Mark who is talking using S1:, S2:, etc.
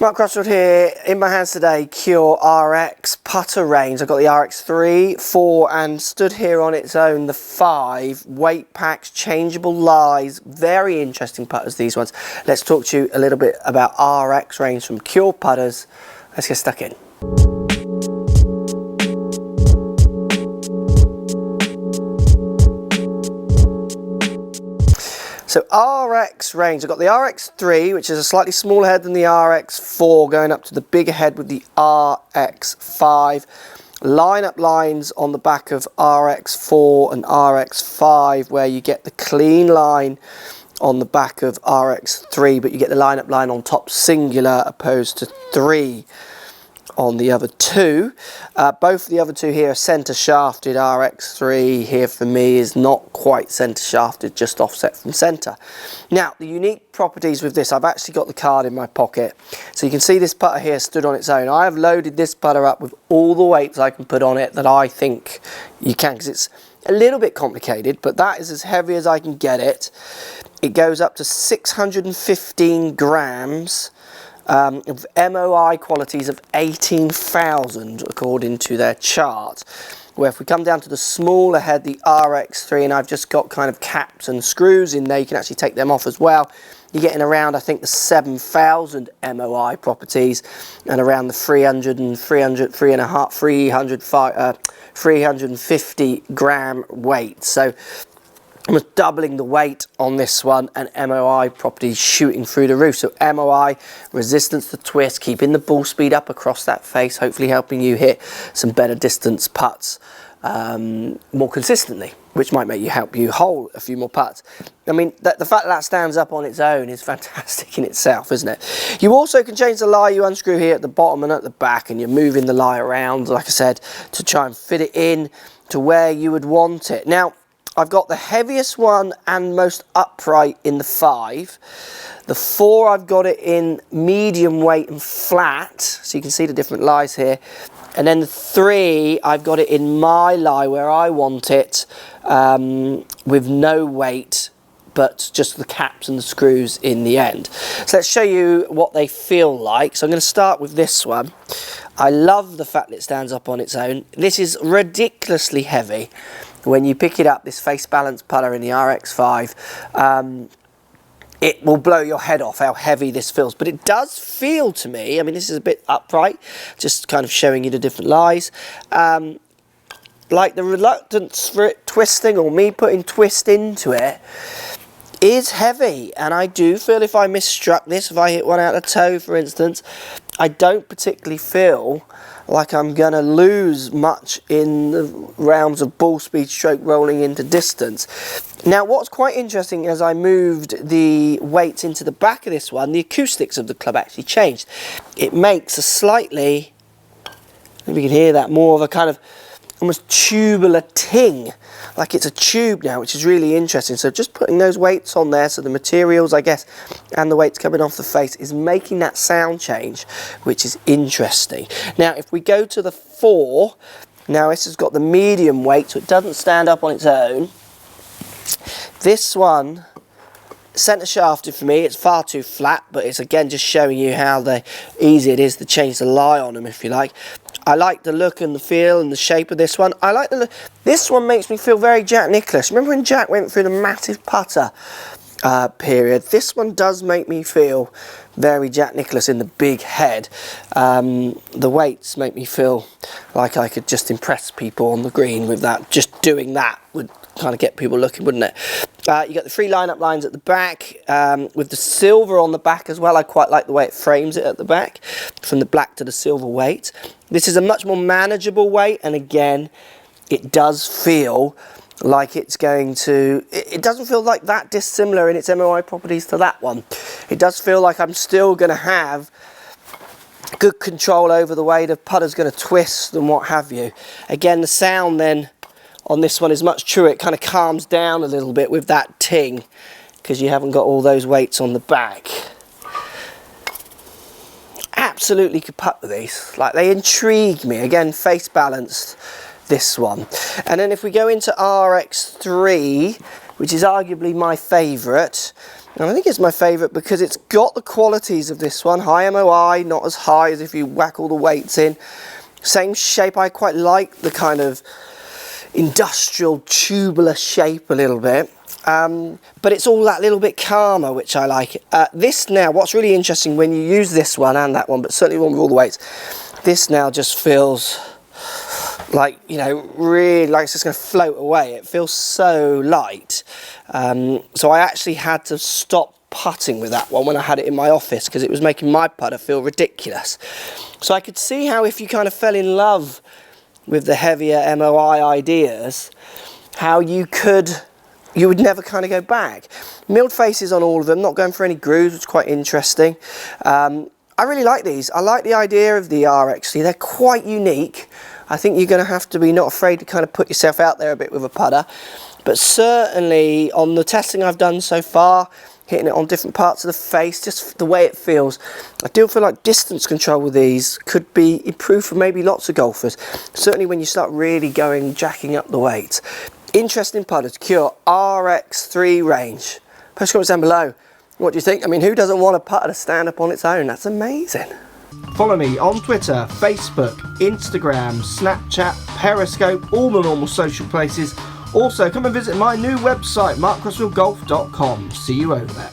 S1: Mark Crossfield here, in my hands today, Cure RX putter range. I've got the RX 3, 4 and stood here on its own, the 5, weight packs, changeable lies, very interesting putters these ones. Let's talk to you a little bit about RX range from Cure putters. Let's get stuck in. So RX range, I've got the RX 3, which is a slightly smaller head than the RX 4, going up to the bigger head with the RX 5. Line-up lines on the back of RX 4 and RX 5, where you get the clean line on the back of RX 3, but you get the line-up line on top singular opposed to 3 on the other two. Both of the other two here are centre shafted. RX 3 here for me is not quite centre shafted, just offset from centre. Now the unique properties with this, I've actually got the card in my pocket, so you can see this putter here stood on its own. I have loaded this putter up with all the weights I can put on it that I think you can, because it's a little bit complicated, but that is as heavy as I can get it. It goes up to 615 grams. Of MOI qualities of 18,000 according to their chart, where if we come down to the smaller head, the RX3, and I've just got kind of caps and screws in there, you can actually take them off as well. You're getting around, I think, the 7,000 MOI properties and around the 350 gram weight. So almost doubling the weight on this one, and MOI properties shooting through the roof. So MOI, resistance to twist, keeping the ball speed up across that face, hopefully helping you hit some better distance putts more consistently, which might help you hole a few more putts. I mean, the fact that stands up on its own is fantastic in itself, isn't it? You also can change the lie. You unscrew here at the bottom and at the back, and you're moving the lie around, like I said, to try and fit it in to where you would want it. Now, I've got the heaviest one and most upright in the 5. The 4, I've got it in medium weight and flat, so you can see the different lies here. And then the 3, I've got it in my lie where I want it, with no weight, but just the caps and the screws in the end. So let's show you what they feel like. So I'm going to start with this one. I love the fact that it stands up on its own. This is ridiculously heavy. When you pick it up, this face balance putter in the RX5, it will blow your head off how heavy this feels. But it does feel to me, I mean, this is a bit upright, just kind of showing you the different lies. Like the reluctance for it twisting, or me putting twist into it, is heavy. And I do feel if I misstruck this, if I hit one out of toe, for instance, I don't particularly feel like I'm going to lose much in the realms of ball speed, stroke rolling into distance. Now, what's quite interesting, as I moved the weights into the back of this one, the acoustics of the club actually changed. It makes a slightly, maybe you can hear that, more of a kind of almost tubular ting, like it's a tube now, which is really interesting. So just putting those weights on there, so the materials, I guess, and the weights coming off the face is making that sound change, which is interesting. Now, if we go to the 4, now this has got the medium weight, so it doesn't stand up on its own. This one, centre shafted for me, it's far too flat, but it's again just showing you how easy it is to change the lie on them, if you like. I like the look and the feel and the shape of this one. I like the look. This one makes me feel very Jack Nicklaus. Remember when Jack went through the massive putter period? This one does make me feel very Jack Nicklaus in the big head. The weights make me feel like I could just impress people on the green with that. Just doing that would kind of get people looking, wouldn't it? You got the 3 line-up lines at the back, with the silver on the back as well. I quite like the way it frames it at the back, from the black to the silver weight. This is a much more manageable weight, and again, it does feel like it's going to, it doesn't feel like that dissimilar in its MOI properties to that one. It does feel like I'm still going to have good control over the way the putter's going to twist and what have you. Again, the sound then on this one is much truer. It kind of calms down a little bit with that ting, because you haven't got all those weights on the back. Absolutely could putt with these. Like, they intrigue me. Again, face balanced, this one. And then if we go into RX3, which is arguably my favourite, And I think it's my favourite because it's got the qualities of this one. High MOI, not as high as if you whack all the weights in. Same shape. I quite like the kind of industrial tubular shape a little bit. But it's all that little bit calmer, which I like. This now, what's really interesting when you use this one and that one, but certainly one with all the weights, this now just feels like, you know, really like it's just going to float away. It feels so light. So I actually had to stop putting with that one when I had it in my office because it was making my putter feel ridiculous. So I could see how if you kind of fell in love with the heavier MOI ideas, how you would never kind of go back. Milled faces on all of them, not going for any grooves, which is quite interesting. I really like these. I like the idea of the RXC. They're quite unique. I think you're going to have to be not afraid to kind of put yourself out there a bit with a putter. But certainly on the testing I've done so far, hitting it on different parts of the face, just the way it feels, I do feel like distance control with these could be improved for maybe lots of golfers. Certainly when you start really jacking up the weights. Interesting putters, Cure RX3 range. Post comments down below. What do you think? I mean, who doesn't want a putter to stand up on its own? That's amazing. Follow me on Twitter, Facebook, Instagram, Snapchat, Periscope, all the normal social places. Also, come and visit my new website, markcrossfieldgolf.com. See you over there.